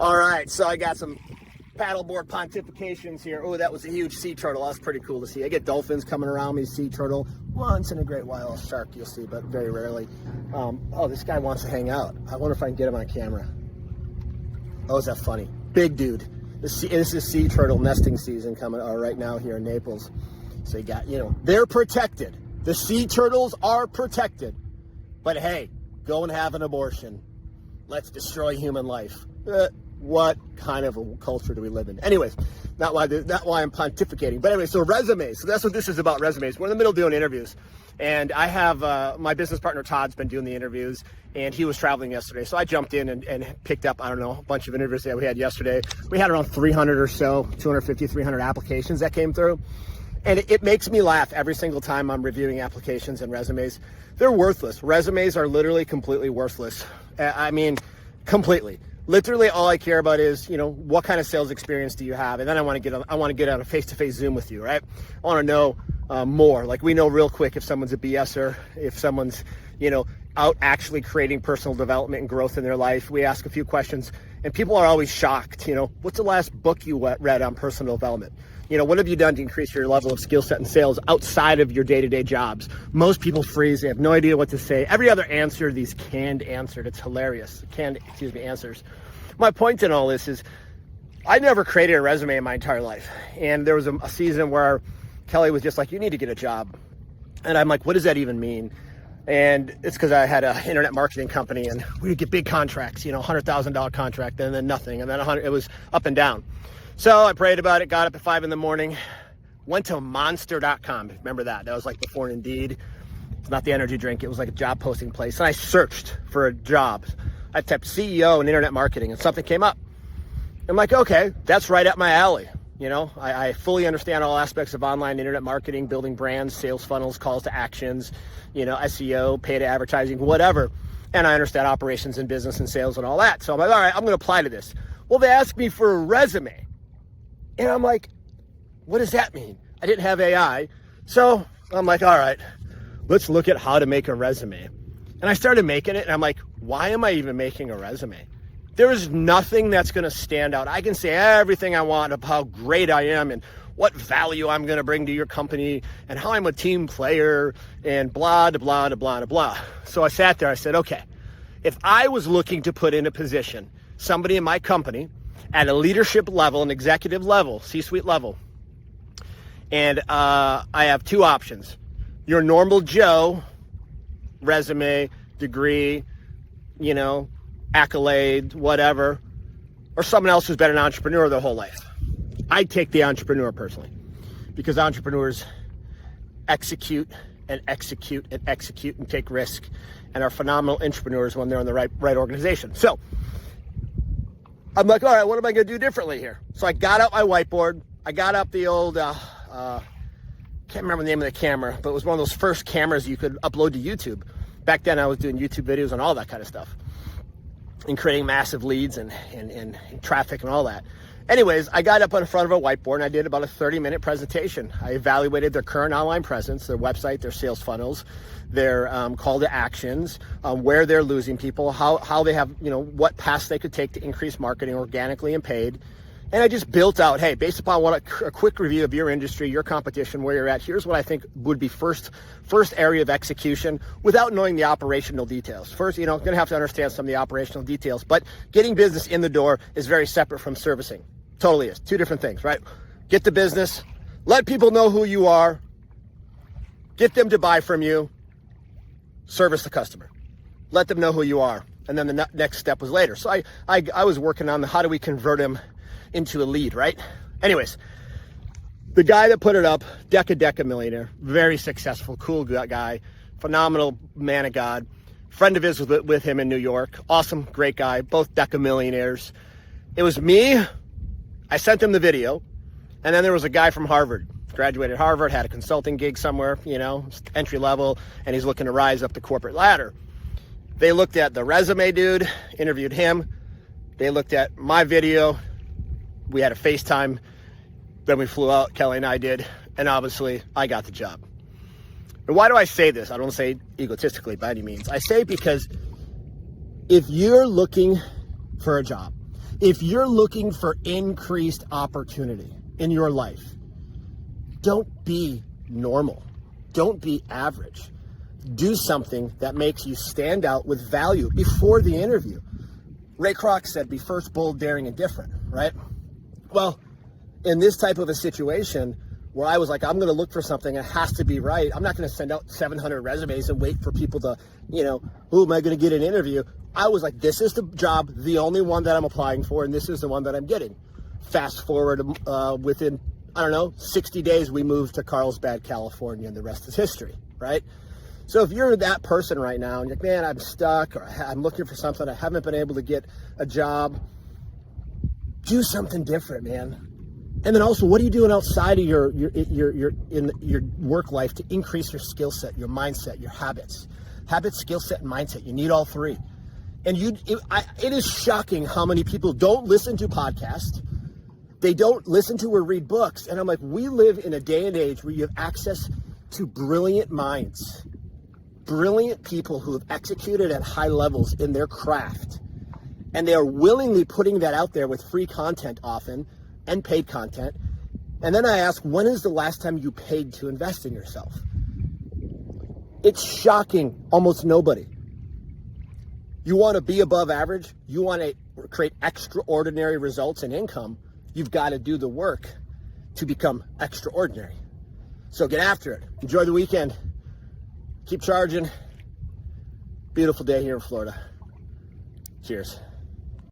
All right, so I got some paddleboard pontifications here. Oh, that was a huge sea turtle. That was pretty cool to see. I get dolphins coming around me, sea turtle. Once in a great while, a shark you'll see, but very rarely. Oh, this guy wants to hang out. I wonder if I can get him on camera. Oh, is that funny? Big dude. This is sea turtle nesting season coming right now here in Naples. So you got, they're protected. The sea turtles are protected. But hey, go and have an abortion. Let's destroy human life. What kind of a culture do we live in? Anyways, not why I'm pontificating. But anyway, so resumes. So that's what this is about, resumes. We're in the middle of doing interviews. And I have my business partner, Todd's been doing the interviews. And he was traveling yesterday. So I jumped in and picked up, a bunch of interviews that we had yesterday. We had around 300 or so, 250, 300 applications that came through. And it makes me laugh every single time I'm reviewing applications and resumes. They're worthless. Resumes are literally completely worthless. I mean, completely. Literally all I care about is, what kind of sales experience do you have? And then I want to get on a face-to-face Zoom with you, right? I want to know more. Like, we know real quick if someone's a BSer, if someone's, out actually creating personal development and growth in their life. We ask a few questions and people are always shocked. What's the last book you read on personal development? What have you done to increase your level of skill set and sales outside of your day-to-day jobs? Most people freeze. They have no idea what to say. Every other answer, these canned answers. It's hilarious. Answers. My point in all this is I never created a resume in my entire life. And there was a season where Kelly was just like, you need to get a job. And I'm like, what does that even mean? And it's because I had an internet marketing company and we would get big contracts, $100,000 contract and then nothing. And then it was up and down. So I prayed about it, got up at 5 a.m, went to monster.com. Remember that? That was like before Indeed. It's not the energy drink. It was like a job posting place. And I searched for a job. I typed CEO and internet marketing and something came up. I'm like, okay, that's right up my alley. I fully understand all aspects of online internet marketing, building brands, sales funnels, calls to actions, SEO, paid advertising, whatever. And I understand operations and business and sales and all that. So I'm like, all right, I'm going to apply to this. Well, they asked me for a resume. And I'm like, what does that mean? I didn't have AI. So I'm like, all right, let's look at how to make a resume. And I started making it and I'm like, why am I even making a resume? There is nothing that's going to stand out. I can say everything I want about how great I am and what value I'm going to bring to your company and how I'm a team player and blah, blah, blah, blah, blah. So I sat there, I said, okay, if I was looking to put in a position, somebody in my company at a leadership level, an executive level, C-suite level, and I have two options. Your normal Joe, resume, degree, accolade, whatever, or someone else who's been an entrepreneur their whole life. I'd take the entrepreneur personally because entrepreneurs execute and execute and execute and take risk and are phenomenal entrepreneurs when they're in the right organization. So I'm like, all right, what am I going to do differently here? So I got out my whiteboard. I got up the old, can't remember the name of the camera, but it was one of those first cameras you could upload to YouTube. Back then I was doing YouTube videos and all that kind of stuff and creating massive leads and traffic and all that. Anyways, I got up in front of a whiteboard and I did about a 30-minute presentation. I evaluated their current online presence, their website, their sales funnels, their call to actions, where they're losing people, how they have, what paths they could take to increase marketing organically and paid. And I just built out, hey, based upon a quick review of your industry, your competition, where you're at, here's what I think would be first area of execution without knowing the operational details. First, going to have to understand some of the operational details, but getting business in the door is very separate from servicing. Totally is. Two different things, right? Get the business, let people know who you are, get them to buy from you, service the customer, let them know who you are. And then the next step was later. So I was working on how do we convert him into a lead, right? Anyways, the guy that put it up, Deca millionaire, very successful, cool guy, phenomenal man of God, friend of his with him in New York, awesome, great guy, both Deca millionaires. It was me. I sent him the video, and then there was a guy from Harvard, graduated Harvard, had a consulting gig somewhere, entry level, and he's looking to rise up the corporate ladder. They looked at the resume dude, interviewed him. They looked at my video. We had a FaceTime. Then we flew out, Kelly and I did, and obviously I got the job. And why do I say this? I don't say egotistically by any means. I say because if you're looking for a job, If you're looking for increased opportunity in your life, don't be normal. Don't be average. Do something that makes you stand out with value before the interview. Ray Kroc said, be first, bold, daring, and different, right? Well, in this type of a situation where I was like, I'm going to look for something, it has to be right. I'm not going to send out 700 resumes and wait for people to, who am I going to get an interview? I was like, this is the job, the only one that I'm applying for, and this is the one that I'm getting. Fast forward within, 60 days, we moved to Carlsbad, California, and the rest is history, right? So if you're that person right now and you're like, man, I'm stuck, or I'm looking for something, I haven't been able to get a job, do something different, man. And then also, what are you doing outside of your work life to increase your skill set, your mindset, your habits? Habits, skill set, and mindset. You need all three. And it is shocking how many people don't listen to podcasts. They don't listen to or read books. And I'm like, we live in a day and age where you have access to brilliant minds, brilliant people who have executed at high levels in their craft. And they are willingly putting that out there with free content often and paid content. And then I ask, when is the last time you paid to invest in yourself? It's shocking, almost nobody. You want to be above average, you want to create extraordinary results in income, you've got to do the work to become extraordinary. So get after it. Enjoy the weekend. Keep charging. Beautiful day here in Florida. Cheers.